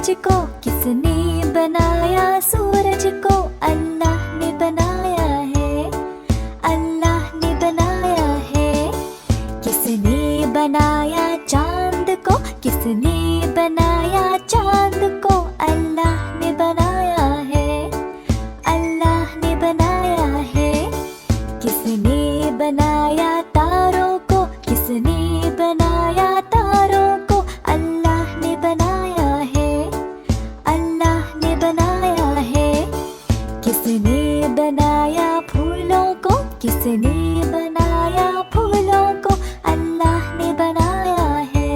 सूरज को किसने बनाया? सूरज को अल्लाह ने बनाया है, अल्लाह ने बनाया है। किसने बनाया चांद को? किसने बनाया चांद को? अल्लाह ने बनाया है, अल्लाह ने बनाया है। किसने बनाया तारों को? किसने बनाया तारों को? अल्लाह ने बनाया है, अल्लाह ने बनाया है। किसने बनाया फूलों को? किसने बनाया फूलों को? अल्लाह ने बनाया है,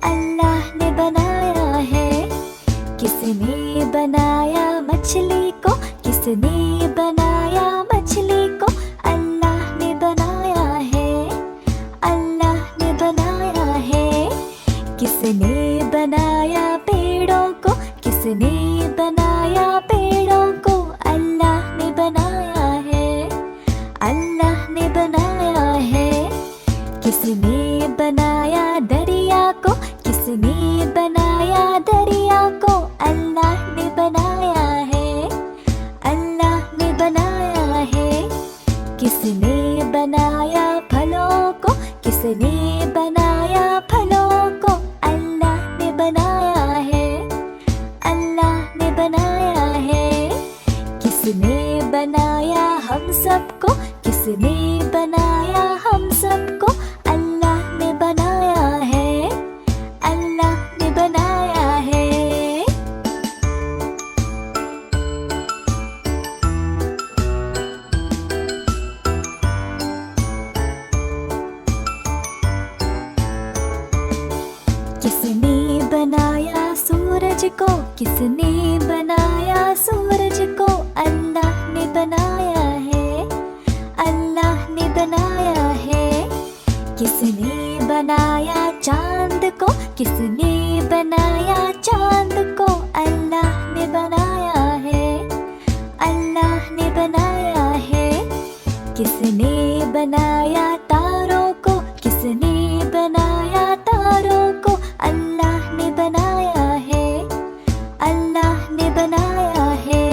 अल्लाह ने बनाया है। किसने बनाया मछली को? किसने बनाया मछली को? अल्लाह ने बनाया है, अल्लाह ने बनाया है। किसने बनाया पेड़ों को? किसने बनाया पेड़ों को? अल्लाह ने बनाया है, अल्लाह ने बनाया है। किसने बनाया दरिया को? किसने बनाया दरिया को? अल्लाह ने बनाया है, अल्लाह ने बनाया है। किसने बनाया फलों को? किसने बनाया फलों को? अल्लाह ने बनाया है, अल्लाह ने बनाया है। किसने बनाया हम सबको? किसने बनाया हम सबको? अल्लाह ने बनाया है, अल्लाह ने बनाया है। किसने बनाया सूरज को? किसने बनाया सूरज को? अल्लाह ने बनाया है, अल्लाह ने बनाया है। किसने बनाया चांद को? किसने बनाया चांद को? अल्लाह ने बनाया है, अल्लाह ने बनाया है। किसने बनाया तारों को? किसने बनाया तारों को? अल्लाह ने बनाया है, अल्लाह ने बनाया है।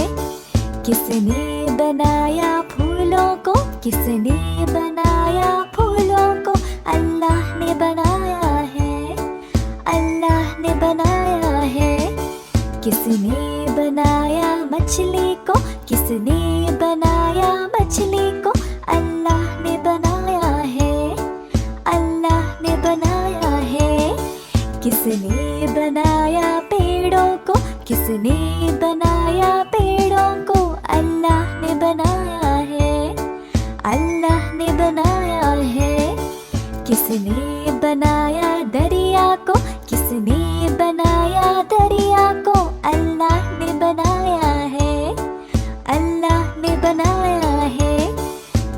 किसने बनाया फूलों को? किसने बनाया फूलों को? अल्लाह ने बनाया है, अल्लाह ने बनाया है। किसने बनाया मछली को? किसने बनाया मछली को? अल्लाह ने बनाया है, अल्लाह ने बनाया है। किसने बनाया पेड़ों को? किसने बनाया पेड़ों को? अल्लाह ने बनाया है, अल्लाह ने बनाया है। किसने बनाया दरिया को? किसने बनाया दरिया को? अल्लाह ने बनाया है, अल्लाह ने बनाया है।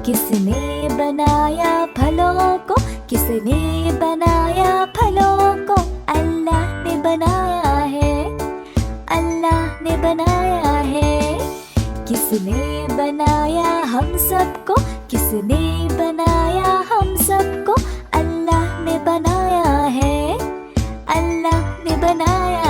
किसने बनाया फलों को? किसने बनाया फलों को? अल्लाह ने बनाया है, अल्लाह ने बनाया है। किसने बनाया हम सबको? किसने बनाया हम सबको? अल्लाह ने बनाया है, अल्लाह ने बनाया